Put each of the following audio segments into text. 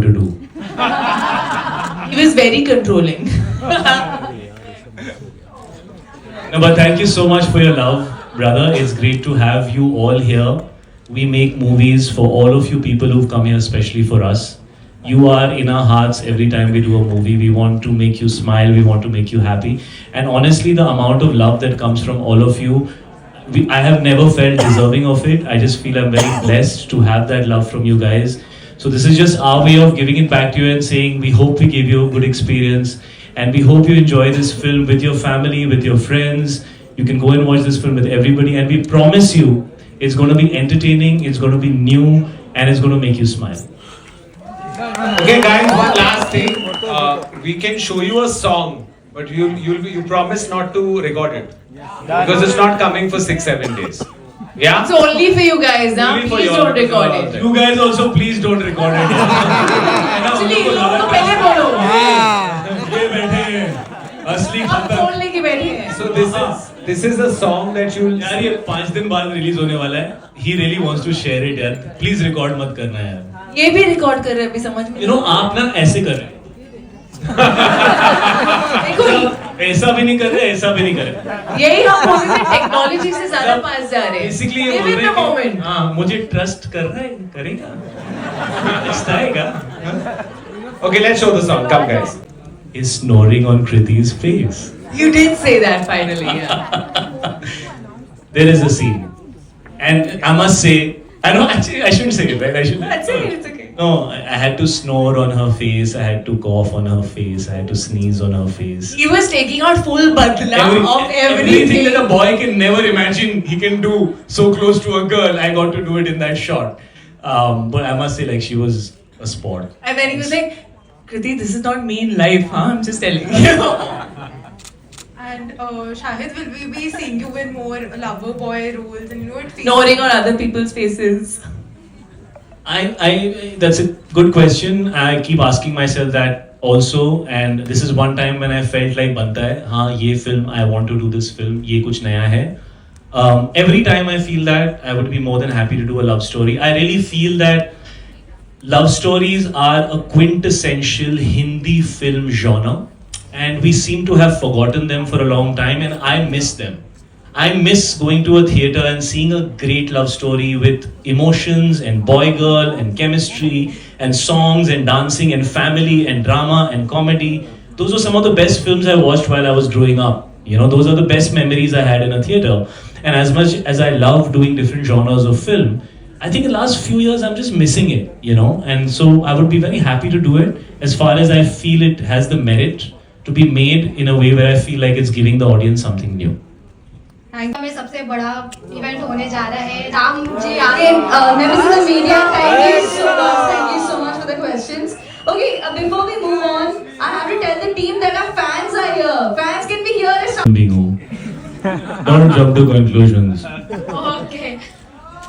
to do. He was very controlling. No, but thank you so much for your love, brother. It's great to have you all here. We make movies for all of you people who've come here, especially for us. You are in our hearts every time we do a movie. We want to make you smile. We want to make you happy. And honestly, the amount of love that comes from all of you, I have never felt deserving of it. I just feel I'm very blessed to have that love from you guys. So this is just our way of giving it back to you and saying we hope we gave you a good experience. And we hope you enjoy this film with your family, with your friends. You can go and watch this film with everybody. And we promise you, it's going to be entertaining, it's going to be new, and it's going to make you smile. Okay, guys, one last thing. We can show you a song, but you promise not to record it because it's not coming for 6-7 days. Yeah. It's only for you guys, huh? Please don't record it. You guys also please don't record it. Actually, लोगों को पहले बोलो. ये बैठे हैं असली हम phone लेके बैठे हैं. So this is a song that you'll. यार ये 5 दिन बाद रिलीज होने वाला है. He really wants to share it यार. Please record मत करना यार. ये भी रिकॉर्ड कर रहे हैं अभी समझ में. You know आप ना ऐसे कर रहे हैं. ऐसा भी नहीं कर रहे, ऐसा भी नहीं कर रहे. यही हम बोल रहे हैं टेक्नोलॉजी से ज़्यादा पास जा रहे हैं. Basically ये बोल रहे हैं कि हाँ मुझे ट्रस्ट कर रहा है, करेगा. आएगा. Okay, let's show the song. Come guys. Is snoring on Kirti's face. You did say that finally. Yeah. There is a scene, and I must say, I know actually I shouldn't say it, right? I should. That's okay. It's okay. No, I had to snore on her face. I had to cough on her face. I had to sneeze on her face. He was taking out full badla of everything that a boy can never imagine he can do so close to a girl. I got to do it in that shot. But I must say, like, she was a sport. And then he was like, Kirti, this is not me in life, huh? I'm just telling you. And Shahid, will we be seeing you in more lover boy roles and it feels Snoring on other people's faces. That's a good question. I keep asking myself that also, and this is one time when I felt like banta hai, हाँ ये film, I want to do this film, ये कुछ नया है. Every time I feel that, I would be more than happy to do a love story. I really feel that love stories are a quintessential Hindi film genre, and we seem to have forgotten them for a long time, and I miss them. I miss going to a theatre and seeing a great love story with emotions and boy-girl and chemistry and songs and dancing and family and drama and comedy. Those were some of the best films I watched while I was growing up. You know, those are the best memories I had in a theatre. And as much as I love doing different genres of film, I think in the last few years I'm just missing it, you know. And so I would be very happy to do it as far as I feel it has the merit to be made in a way where I feel like it's giving the audience something new. में सबसे बड़ा event होने जा रहा है. राम जी आगे members of the media, thank you so much for the questions. Okay, before we move on, I have to tell the team that our fans are here. Fans can be here as Don't jump to conclusions. Okay.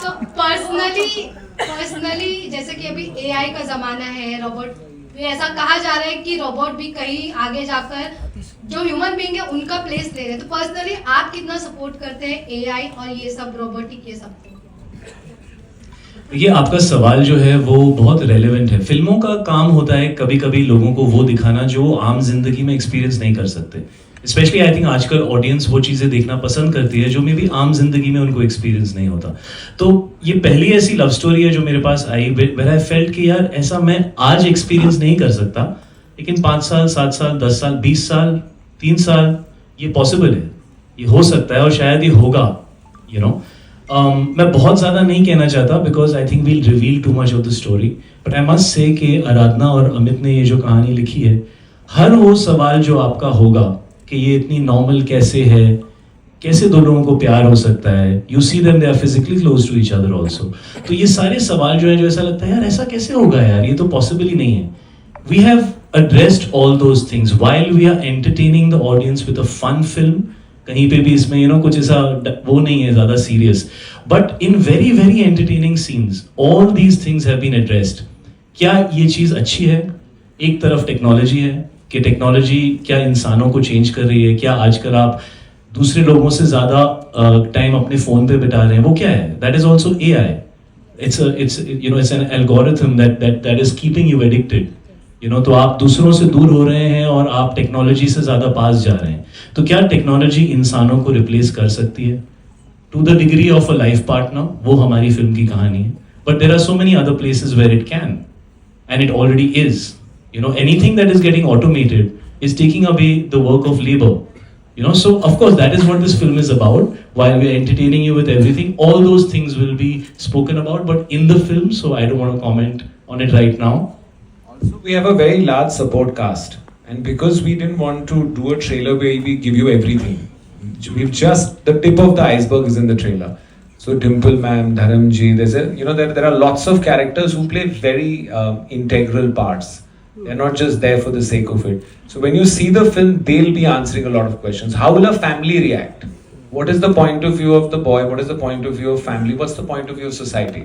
So personally जैसे कि अभी AI का जमाना है, robot ऐसा कहा जा रहा है कि रोबोट भी कहीं आगे जाकर जो ह्यूमन बीइंग है उनका प्लेस ले रहे हैं. तो पर्सनली आप कितना सपोर्ट करते हैं एआई और ये सब रोबोटिक ये सब? ये आपका सवाल जो है वो बहुत रेलेवेंट है. फिल्मों का काम होता है कभी कभी लोगों को वो दिखाना जो आम जिंदगी में एक्सपीरियंस नहीं कर सकते. स्पेशली आई थिंक आजकल ऑडियंस वो चीज़ें देखना पसंद करती है जो मे बी आम जिंदगी में उनको एक्सपीरियंस नहीं होता. तो ये पहली ऐसी लव स्टोरी है जो मेरे पास आई वेयर आई फेल्ट कि यार ऐसा मैं आज एक्सपीरियंस नहीं कर सकता, लेकिन 5 साल 7 साल 10 साल 20 साल 3 साल ये पॉसिबल है, ये हो सकता है और शायद ये होगा. यू नो मैं बहुत ज़्यादा नहीं कहना चाहता because I think we'll reveal too much of the story, but I must say कि आराधना और अमित ने ये जो कहानी लिखी है, हर वो सवाल जो आपका होगा कि ये इतनी नॉर्मल कैसे है, कैसे दो लोगों को प्यार हो सकता है, you see them they are physically close to each other also. तो ये सारे सवाल जो है जो ऐसा लगता है यार ऐसा कैसे होगा यार, ये तो पॉसिबल ही नहीं है. We have addressed all those things while we are entertaining the audience with a fun film. कहीं पे भी इसमें you know कुछ ऐसा वो नहीं है ज़्यादा serious, but in very very entertaining scenes all these things have been addressed. क्या ये चीज़ अच्छी है? एक तरफ टेक्नोलॉजी है कि टेक्नोलॉजी क्या इंसानों को चेंज कर रही है, क्या आजकल आप दूसरे लोगों से ज़्यादा टाइम अपने फ़ोन पे बिता रहे हैं, वो क्या है? That is also AI. it's an algorithm that is keeping you addicted. तो आप दूसरों से दूर हो रहे हैं और आप टेक्नोलॉजी से ज़्यादा पास जा रहे हैं. तो क्या टेक्नोलॉजी इंसानों को रिप्लेस कर सकती है? To the degree of a life partner, वो हमारी फिल्म की कहानी है. But there are so many other places where it can, and it already is. Anything that is getting automated is taking away the work of labor. So of course that is what this film is about. While we are entertaining you with everything, all those things will be spoken about, but in the film, so I don't want to comment on it right now. Also, we have a very large support cast, and because we didn't want to do a trailer where we give you everything, we've just the tip of the iceberg is in the trailer. So Dimple ma'am, Dharamji, there are lots of characters who play very integral parts. They're not just there for the sake of it. So when you see the film, they'll be answering a lot of questions. How will a family react? What is the point of view of the boy? What is the point of view of family? What's the point of view of society?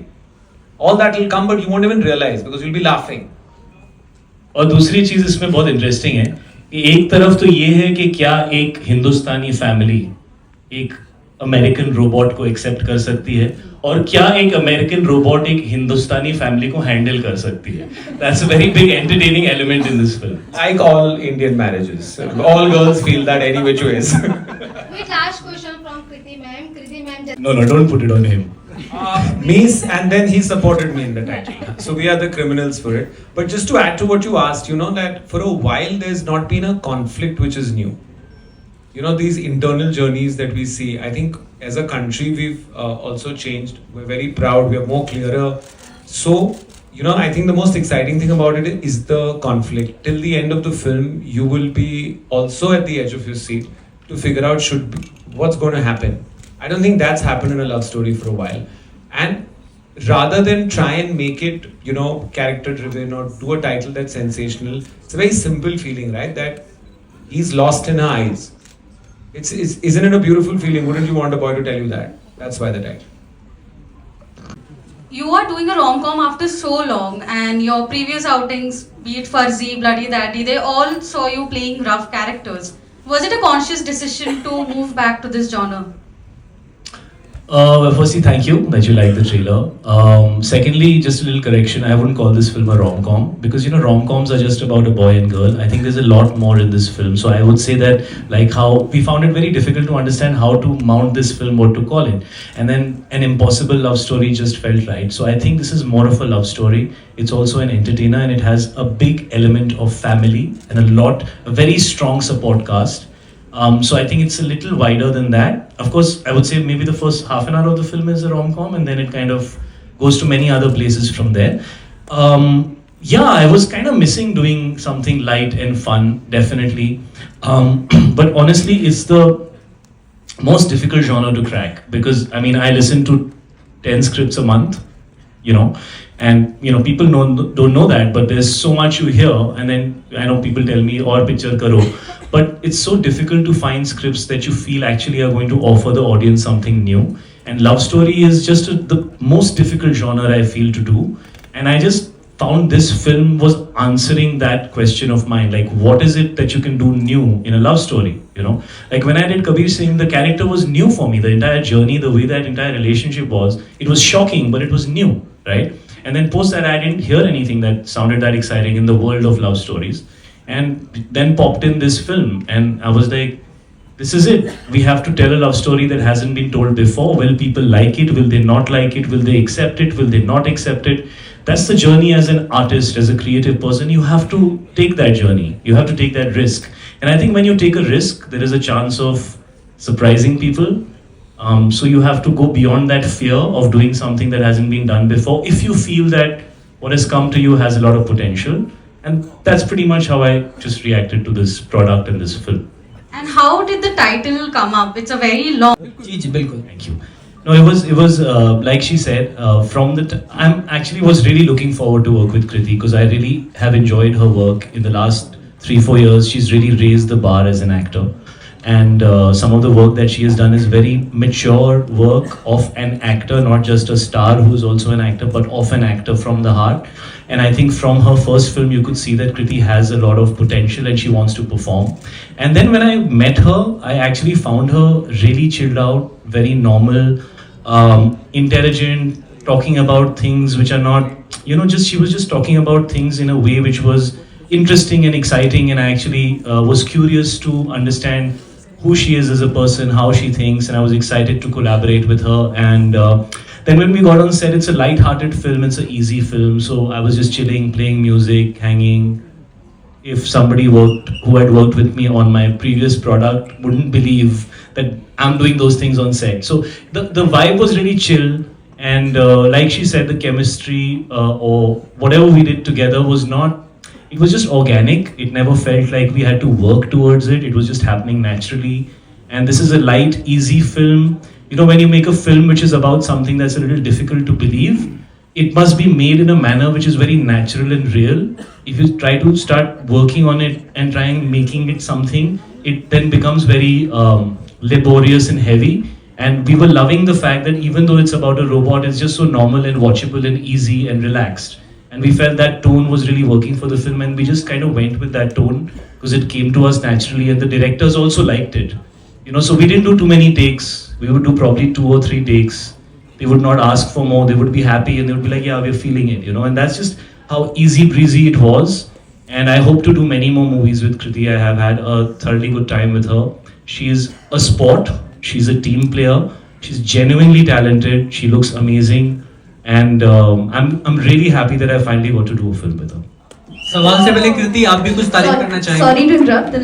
All that will come, but you won't even realize because you'll be laughing. और दूसरी चीज इसमें बहुत interesting है कि एक तरफ तो ये है कि क्या एक हिंदुस्तानी फैमिली एक अमेरिकन रोबोट को एक्सेप्ट कर सकती है, और क्या एक अमेरिकन रोबोट एक हिंदुस्तानी फैमिली को हैंडल कर सकती है. That's a very big entertaining element in this film. Like all Indian marriages, all girls feel that any which ways. Wait, last question from Kirti ma'am. Kirti ma'am, No, don't put it on him. Me, and then he supported me in the title. So we are the criminals for it. But just to add to what you asked, that for a while there's not been a conflict which is new. These internal journeys that we see, I think as a country we've also changed. We're very proud, we are more clearer. So, I think the most exciting thing about it is the conflict. Till the end of the film, you will be also at the edge of your seat to figure out what's going to happen. I don't think that's happened in a love story for a while. And rather than try and make it, character driven or do a title that's sensational, it's a very simple feeling, right? That he's lost in her eyes. Isn't it a beautiful feeling? Wouldn't you want a boy to tell you that? That's why the title. You are doing a rom-com after so long, and your previous outings, be it Farzi, Bloody Daddy, they all saw you playing rough characters. Was it a conscious decision to move back to this genre? Well, firstly, thank you that you like the trailer. Secondly, just a little correction. I wouldn't call this film a rom-com because rom-coms are just about a boy and girl. I think there's a lot more in this film. So I would say that, like how we found it very difficult to understand how to mount this film, what to call it, and then an impossible love story just felt right. So I think this is more of a love story. It's also an entertainer, and it has a big element of family and a very strong support cast. So I think it's a little wider than that. Of course, I would say maybe the first half an hour of the film is a rom-com, and then it kind of goes to many other places from there. I was kind of missing doing something light and fun, definitely. But honestly, it's the most difficult genre to crack because, I listen to 10 scripts a month, and people don't know that, but there's so much you hear, and then I know people tell me, or picture karo. But it's so difficult to find scripts that you feel actually are going to offer the audience something new. And love story is just the most difficult genre I feel to do. And I just found this film was answering that question of mine. Like, what is it that you can do new in a love story? Like when I did Kabir Singh, the character was new for me. The entire journey, the way that entire relationship was, it was shocking, but it was new, right? And then post that, I didn't hear anything that sounded that exciting in the world of love stories. And then popped in this film, and I was like, this is it. We have to tell a love story that hasn't been told before. Will people like it? Will they not like it? Will they accept it? Will they not accept it? That's the journey as an artist, as a creative person. You have to take that journey. You have to take that risk. And I think when you take a risk, there is a chance of surprising people. So you have to go beyond that fear of doing something that hasn't been done before. If you feel that what has come to you has a lot of potential. And that's pretty much how I just reacted to this product and this film. And how did the title come up? It's a very long. Thank you. No, it was like she said. I'm actually was really looking forward to work with Kirti because I really have enjoyed her work in the last 3-4 years. She's really raised the bar as an actor, and some of the work that she has done is very mature work of an actor, not just a star who's also an actor, but of an actor from the heart. And I think from her first film, you could see that Kirti has a lot of potential and she wants to perform. And then when I met her, I actually found her really chilled out, very normal, intelligent, talking about things which are not, just she was just talking about things in a way which was interesting and exciting, and I actually was curious to understand who she is as a person, how she thinks, and I was excited to collaborate with her. And then when we got on set, it's a light-hearted film, it's an easy film, so I was just chilling, playing music, hanging. If somebody who had worked with me on my previous product wouldn't believe that I'm doing those things on set. So the vibe was really chill, and like she said, the chemistry or whatever we did together was not, it was just organic. It never felt like we had to work towards it. It was just happening naturally. And this is a light, easy film. When you make a film which is about something that's a little difficult to believe, it must be made in a manner which is very natural and real. If you try to start working on it and trying making it something, it then becomes very laborious and heavy. And we were loving the fact that even though it's about a robot, it's just so normal and watchable and easy and relaxed. And we felt that tone was really working for the film, and we just kind of went with that tone because it came to us naturally, and the directors also liked it. So we didn't do too many takes. We would do probably 2 or 3 takes. They would not ask for more. They would be happy and they would be like, yeah, we're feeling it, and that's just how easy breezy it was. And I hope to do many more movies with Kirti. I have had a thoroughly good time with her. She's a sport. She's a team player. She's genuinely talented. She looks amazing. And I'm really happy that I finally got to do a film with her. सवाल से पहले कृति आप भी कुछ तारीफ करना चाहेंगे? Sorry to interrupt. The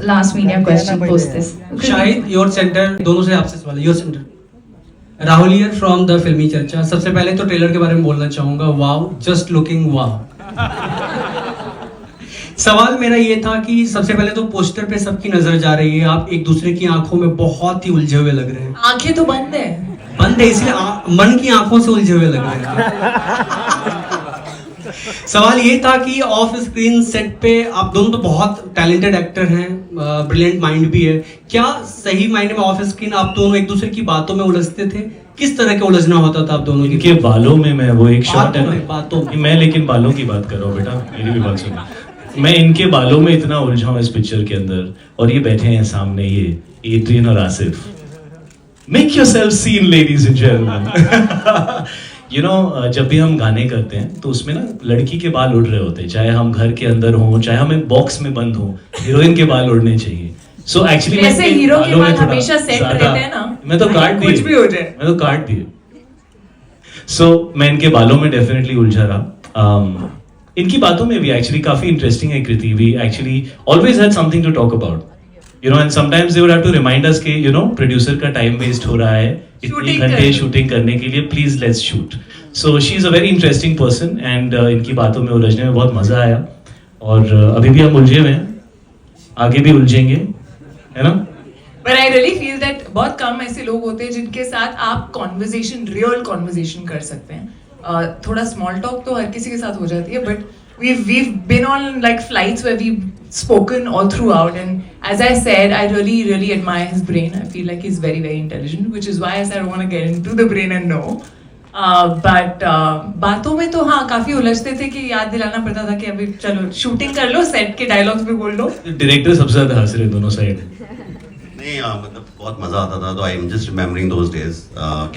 last media question post this. Shahid, your centre, दोनों से आपसे सवाल है, your centre. Rahul here from the फिल्मी चर्चा। सबसे पहले तो ट्रेलर के बारे में बोलना चाहूंगा। Wow, just looking wow. सवाल मेरा ये था कि सबसे पहले तो पोस्टर पे सबकी नजर जा रही है, आप एक दूसरे की आंखों में बहुत ही उलझे हुए लग रहे हैं। आंखें तो बंद है इसलिए मन की आंखों से उलझे हुए लग रहे हैं। सवाल ये था कि ऑफ स्क्रीन सेट पे आप दोनों तो बहुत टैलेंटेड एक्टर हैं, ब्रिलियंट माइंड भी है। क्या सही मायने में ऑफ स्क्रीन आप दोनों एक दूसरे की बातों में उलझते थे? किस तरह के उलझना होता था आप दोनों की? इनके बालों में, मैं वो एक शॉट है ना, बातों में मैं लेकिन बालों की बात कर रहा हूँ बेटा, मेरी भी बात सुनो। मैं इनके बालों में इतना उलझा हूँ इस पिक्चर के अंदर, और ये बैठे हैं सामने, ये एड्रियन और Asif. Make yourself seen, ladies and gentlemen. जब भी हम गाने करते हैं तो उसमें ना लड़की के बाल उड़ रहे होते हैं, चाहे हम घर के अंदर हों, चाहे हम एक बॉक्स में बंद हों, हीरोइन के बाल उड़ने चाहिए। सो एक्चुअली वैसे हीरो के बाल हमेशा सेट रहते हैं ना, मैं तो काट दिए। सो मैं इनके बालों में डेफिनेटली उलझा रहा। इनकी बातों में भी एक्चुअली काफी इंटरेस्टिंग है Kriti. We actually always had something to talk about, and sometimes they would have to remind us कि प्रोड्यूसर का टाइम वेस्ट हो रहा है इतने घंटे शूटिंग करने के लिए, please let's shoot. So she is a very interesting person, and इनकी बातों में उलझने में बहुत मजा आया, और अभी भी हम उलझे हुए हैं, आगे भी उलझेंगे, है ना? But I really feel that बहुत कम ऐसे लोग होते हैं जिनके साथ आप रियल कॉन्वर्जेशन कर सकते हैं। थोड़ा स्मॉल टॉक तो हर किसी के साथ हो जाती है, but we've been on like flights where we've spoken all throughout, and as I said, I really admire his brain. I feel like he's very intelligent, which is why I said I want to get into the brain and know. But बातों में तो हाँ काफी उलझते थे कि याद दिलाना पड़ता था कि अभी चलो शूटिंग कर लो, सेट के डायलॉग्स भी बोल लो। डायरेक्टर सबसे ज्यादा हंस रहे दोनों साइड। नहीं मतलब बहुत मजा आता था, तो I am just remembering those days.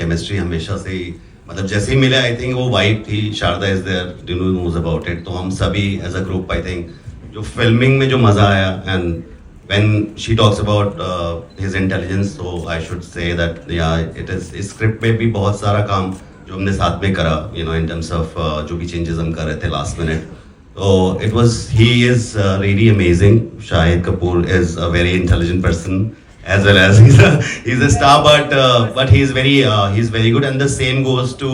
Chemistry हमेशा से ही, मतलब जैसे ही मिले, आई थिंक वो वाइब थी, Sharda is there, Dinu knows about it, तो हम सभी as a group, I think जो फिल्मिंग में जो मजा आया, and when she talks about his intelligence, so I should say that yeah it is, इस स्क्रिप्ट में भी बहुत सारा काम जो हमने साथ में करा, इन टर्म्स ऑफ जो भी चेंजेस हम कर रहे थे लास्ट मिनट, तो it was, he is really amazing. Shahid Kapoor is a very intelligent person, as well as he's a star, but he's very good, and the same goes to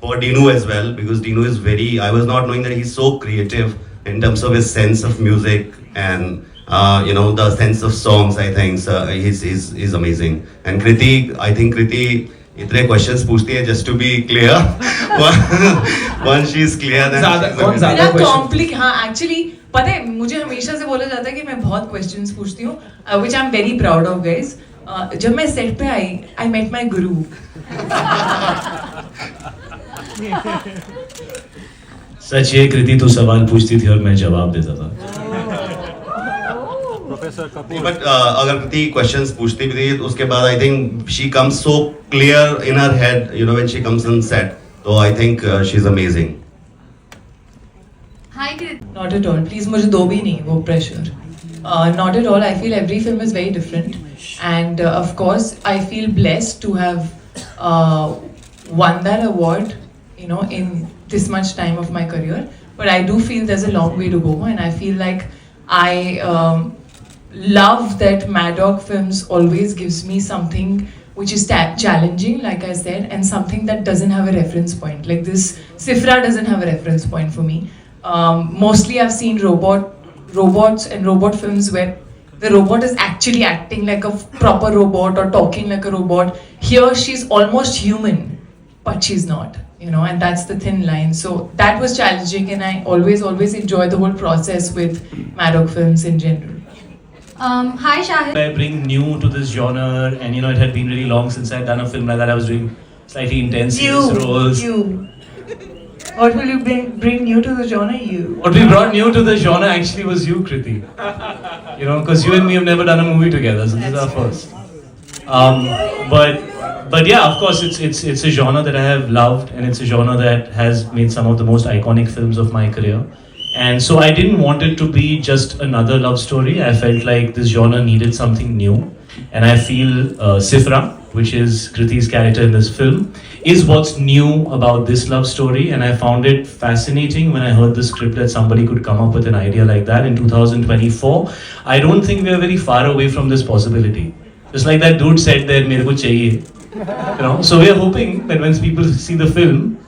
for Dinu as well, because Dinu is I was not knowing that he's so creative in terms of his sense of music and the sense of songs. I think he's amazing. And Kirti, I think Kirti इतने questions पूछती है just to be clear. Once she's clear, then ज़्यादा कॉम्प्लिक, हाँ actually पता है मुझे हमेशा से बोला जाता है कि मैं बहुत क्वेश्चंस पूछती हूँ, which I'm very proud of guys. जब मैं सेट पे आई, I met my guru. सच ये कृति तू सवाल पूछती थी और मैं जवाब देता था। बट अगर कृति क्वेश्चंस पूछती भी थी, उसके बाद I think she comes so clear in her head, when she comes on set, So I think she's amazing. Hi, Kirti. Not at all. Please, मुझे दो भी नहीं वो pressure. Not at all. I feel every film is very different, and of course, I feel blessed to have won that award, you know, in this much time of my career. But I do feel there's a long way to go, and I feel like I love that Mad Dog Films always gives me something which is challenging, like I said, and something that doesn't have a reference point. Like this, Sifra doesn't have a reference point for me. Mostly I've seen robots and robot films where the robot is actually acting like a proper robot or talking like a robot. Here she's almost human, but she's not, you know, and that's the thin line. So that was challenging, and I always enjoy the whole process with Mad Dog Films in general. Hi, Shahid. I bring new to this genre, and you know, it had been really long since I'd done a film like that. I was doing slightly intense roles. What will you bring new to the genre? What we brought new to the genre actually was you, Kirti. You know, because you and me have never done a movie together, so this is our first. But yeah, of course, it's a genre that I have loved, and it's a genre that has made some of the most iconic films of my career. And so I didn't want it to be just another love story. I felt like this genre needed something new, and I feel Sifra, which is Kirti's character in this film, is what's new about this love story. And I found it fascinating when I heard the script that somebody could come up with an idea like that in 2024. I don't think we are very far away from this possibility. Just like that dude said that, "Mere ko chahiye." You know, so we are hoping that when people see the film,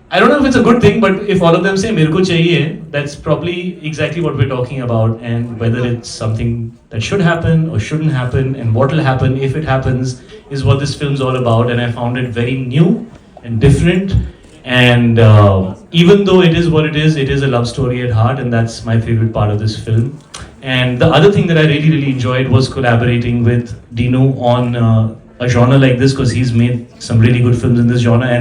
I don't know if it's a good thing, but if all of them say "Mere ko chahiye," that's probably exactly what we're talking about, and whether it's something that should happen or shouldn't happen, and what will happen if it happens, is what this film's all about. And I found it very new and different, and even though it is what it is a love story at heart, and that's my favorite part of this film. And the other thing that I really enjoyed was collaborating with Dino on a genre like this, because he's made some really good films in this genre,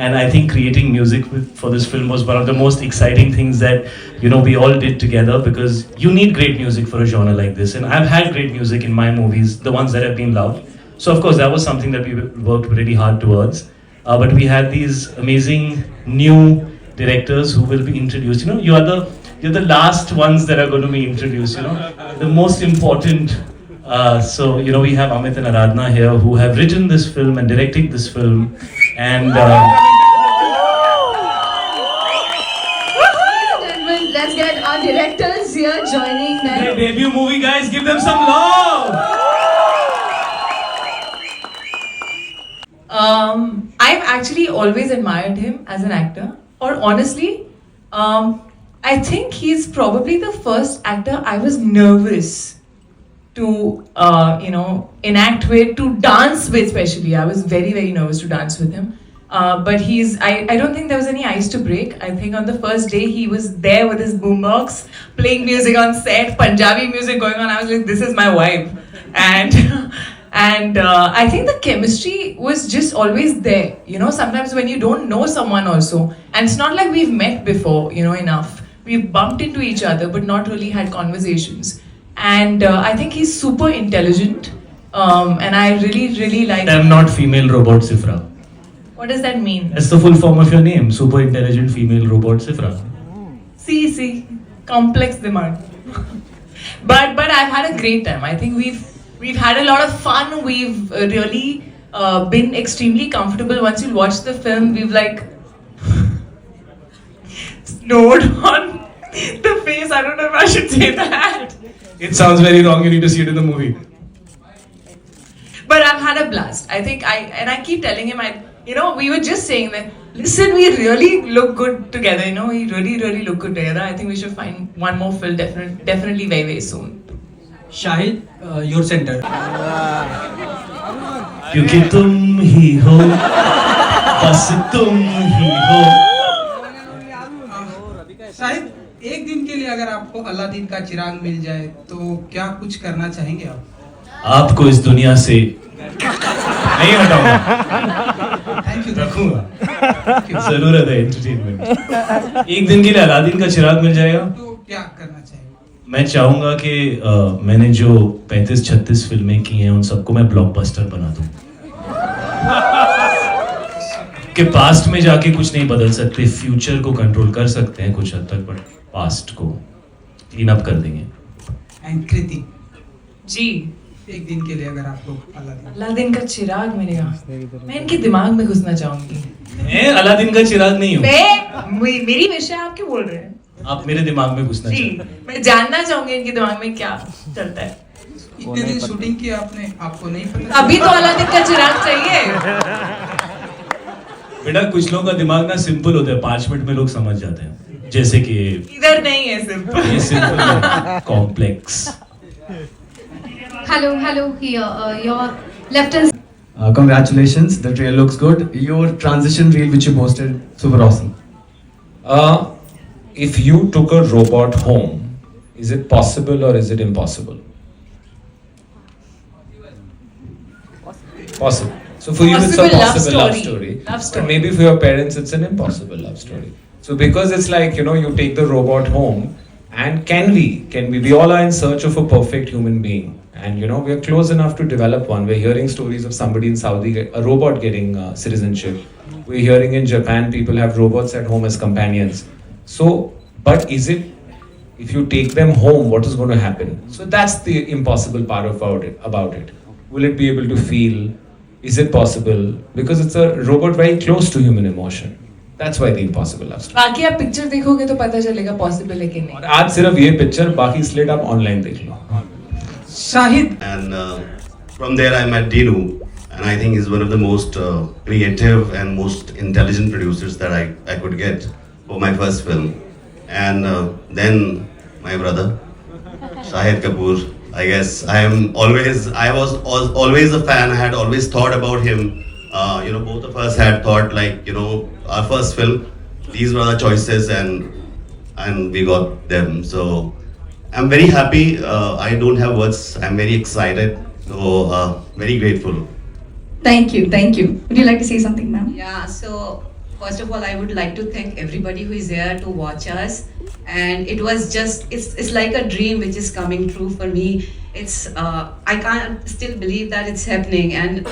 and I think creating music for this film was one of the most exciting things that, you know, we all did together, because you need great music for a genre like this, and I've had great music in my movies, the ones that have been loved. So of course that was something that we worked really hard towards, but we had these amazing new directors who will be introduced. You know, you're the last ones that are going to be introduced, you know, the most important. So, you know, we have Amit and Aradhana here, who have written this film and directed this film, and Let's get our directors here joining them. their debut movie, guys, give them some love. I've actually always admired him as an actor, or honestly, I think he's probably the first actor I was nervous to enact with, to dance with especially. I was very nervous to dance with him. But I don't think there was any ice to break. I think on the first day he was there with his boombox, playing music on set, Punjabi music going on. I was like, this is my vibe. And I think the chemistry was just always there. You know, sometimes when you don't know someone also, and it's not like we've met before, you know, enough. We've bumped into each other, but not really had conversations. And I think he's super intelligent, and I really like. I'm not female robot Sifra. What does that mean? That's the full form of your name, super intelligent female robot Sifra. See, complex demand. but I've had a great time. I think we've had a lot of fun. We've really been extremely comfortable. Once you watch the film, we've like snowed on the face. I don't know if I should say that. It sounds very wrong. You need to see it in the movie. But I've had a blast. I think I keep telling him, we were just saying that, listen, we really look good together. You know, we really look good together. I think we should find one more film definitely very soon. Shahid, your center. क्योंकि तुम ही हो, बस तुम ही हो. शायद एक दिन के लिए अगर आपको अलादीन का चिराग मिल जाए तो क्या कुछ करना चाहेंगे आप? आपको इस दुनिया से नहीं हटाऊंगा. Thank you. रखूंगा. जरूरत है एंटरटेनमेंट. एक दिन के लिए अलादीन का चिराग मिल जाएगा तो क्या करना चाहेंगे? मैं चाहूंगा कि मैंने जो 35-36 फिल्में की हैं उन सबको मैं ब्लॉकबस्टर बना दूं. कि पास्ट में जाके कुछ नहीं बदल सकते, फ्यूचर को कंट्रोल कर सकते हैं कुछ हद तक, बट पास्ट को क्लीन अप कर देंगे. एंड कृति, जी, एक दिन के लिए अगर आपको अलादीन अलादीन का चिराग मिलेगा, मैं इनके दिमाग में घुसना चाहूंगी. मैं अलादीन का चिराग नहीं हूँ. मेरी विश है, आप क्यों बोल रहे हैं? आप मेरे दिमाग में घुसना जी, चाहते हैं. मैं जानना चाहूंगी इनके दिमाग में क्या चलता है. इतने दिन शूटिंग की आपने, आपको नहीं पता? अभी तो अलादीन का चिराग चाहिए. बेटा कुछ लोगों का दिमाग ना सिंपल होता है, 5 मिनट में लोग समझ जाते हैं, जैसे कि इधर नहीं है सिंपल. ये सिंपल है, complex. Hello, here. Your left hand. Congratulations, the trailer looks good. Your transition reel which you posted, super awesome. If you took a robot home, is it possible or is it impossible? Possible. So for you it's a Possible possible love love story. story. Love story. But maybe for your parents it's an impossible love story. So because it's like, you know, you take the robot home, and can we all are in search of a perfect human being, and you know we are close enough to develop one. We're hearing stories of somebody in Saudi, a robot getting citizenship. We're hearing in Japan people have robots at home as companions. So, but is it, if you take them home, what is going to happen? So that's the impossible part about it. Will it be able to feel? Is it possible? Because it's a robot very close to human emotion. That's why the impossible love story. बाकी आप picture देखोगे तो पता चलेगा possible है कि नहीं. और आज सिर्फ ये पिक्चर, बाकी स्लेट आप ऑनलाइन देख लो. Shahid, And from there, I met Dinu, and I think he's one of the most creative and most intelligent producers that I could get for my first film. And then my brother, Shahid Kapoor. I guess I was always a fan. I had always thought about him. You know, both of us had thought like, you know, our first film, these were the choices, and we got them. So I'm very happy. I don't have words. I'm very excited. So very grateful. Thank you. Would you like to say something, ma'am? Yeah, so first of all, I would like to thank everybody who is here to watch us. And it was just, it's like a dream which is coming true for me. It's, I can't still believe that it's happening. And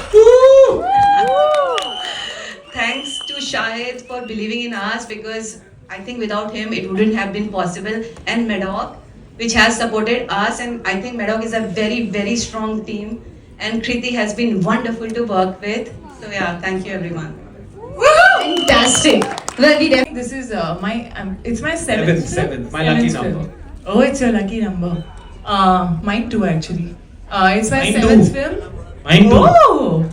thanks to Shahid for believing in us, because I think without him it wouldn't have been possible. And Maddock, which has supported us, and I think Maddock is a very, very strong team. And Kirti has been wonderful to work with. So yeah, thank you everyone. Fantastic. Well, we definitely. This is it's my seventh My lucky film. number. Oh, it's your lucky number. Mine too actually. It's my Mine seventh too. film. Mine too. Oh.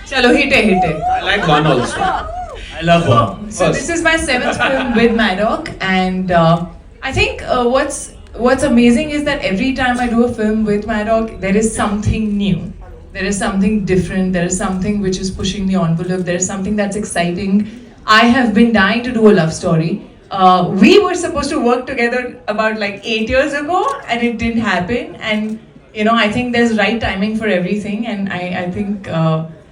Chalo, hit it. I like one also. I love one. So this is my seventh film with Maddock, and I think what's amazing is that every time I do a film with Maddock, there is something new. There is something different. There is something which is pushing the envelope. There is something that's exciting. I have been dying to do a love story. We were supposed to work together about like 8 years ago, and it didn't happen. And you know, I think there's right timing for everything, and I think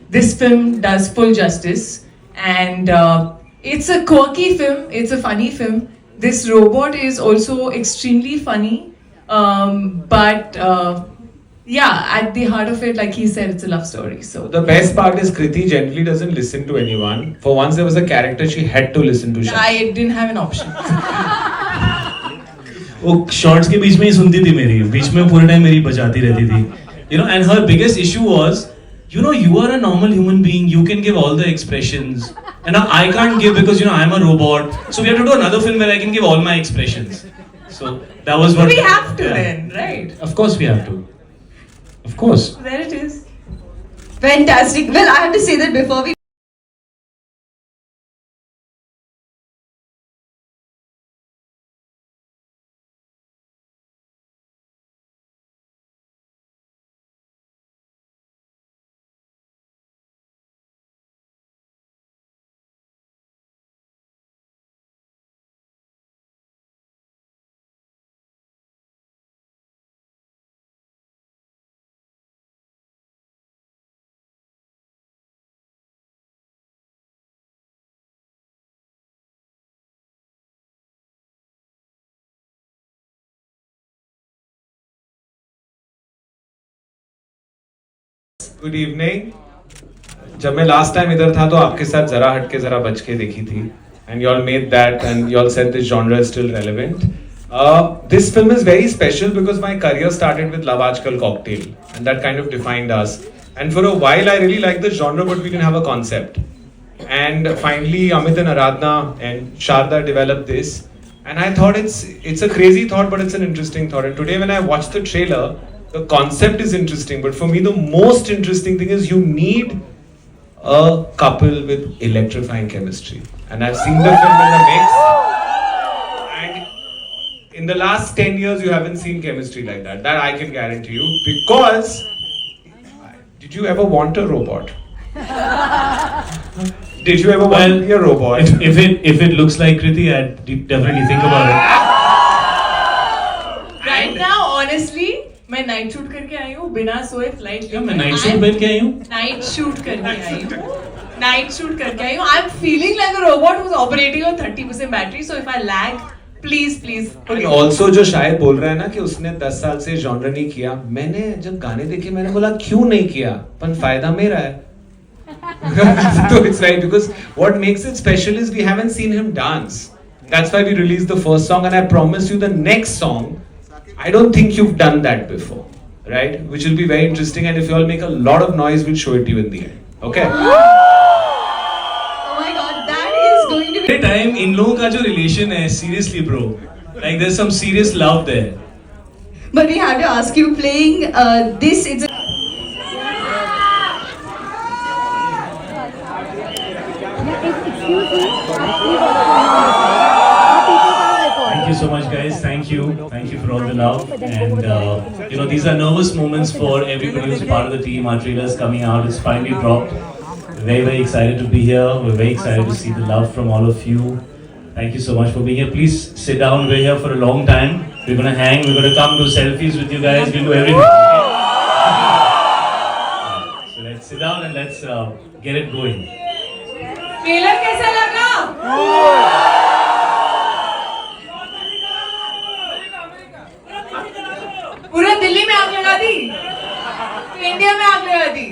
this film does full justice. And it's a quirky film. It's a funny film. This robot is also extremely funny, but yeah, at the heart of it, like he said, it's a love story. So The best part is Kirti generally doesn't listen to anyone. For once there was a character she had to listen to. Shahid. I didn't have an option. वो shorts के बीच में ही सुनती थी मेरी, बीच में पूरे time मेरी बजाती रहती थी. You know, and her biggest issue was, you know, you are a normal human being, you can give all the expressions, and now I can't give because, you know, I'm a robot. So we have to do another film where I can give all my expressions. So that was what We have to then, right? Of course we have to. Of course. There it is. Fantastic. Well, I have to say that before we Good evening. जब मैं last time इधर था तो आपके साथ जरा हटके जरा बच के देखी थी and you all made that and you all said this genre is still relevant. This film is very special because my career started with Love Aajkal Cocktail and that kind of defined us. And for a while I really liked the genre but we didn't have a concept. And finally Amit and Aradhna and Sharda developed this. And I thought it's a crazy thought but it's an interesting thought. And today when I watched the trailer, the concept is interesting but for me the most interesting thing is you need a couple with electrifying chemistry. And I've seen the film in the mix. And in the last 10 years, you haven't seen chemistry like that. That I can guarantee you. Because, did you ever want a robot? Did you ever want to be a robot? If it looks like Kirti, I'd definitely think about it. Right now, honestly, मैं night shoot करके आई हूँ बिना सोए flight क्या मैं night shoot पहन के आई हूँ? नाइट शूट करके आई हूँ नाइट शूट करके आई हूँ I am feeling like a robot who's operating on 30% battery so if I lag please And also जो शायद बोल रहा है ना कि उसने 10 साल से जॉनर नहीं किया, मैंने जब गाने देखे मैंने बोला क्यों नहीं किया, पर फायदा मेरा है. So it's right because what makes it special is we haven't seen him dance. That's why we released the first song and I promise you the next song I don't think you've done that before, right? Which will be very interesting and if you all make a lot of noise we'll show it to you in the end. Okay? Oh my god, that is going to be time in लोगों का जो relation है seriously bro, like there's some serious love there. But we have to ask you, playing this, it's a Thank you so much, guys. Thank you for all the love. And these are nervous moments for everybody who's part of the team. Our trailer is coming out. It's finally dropped. Very excited to be here. We're very excited to see the love from all of you. Thank you so much for being here. Please sit down. We're here for a long time. We're gonna hang. We're gonna come do selfies with you guys. We'll do everything. So let's sit down and let's get it going. Trailer कैसा लगा पूरे दिल्ली में आग लगा दी India में आग लगा दी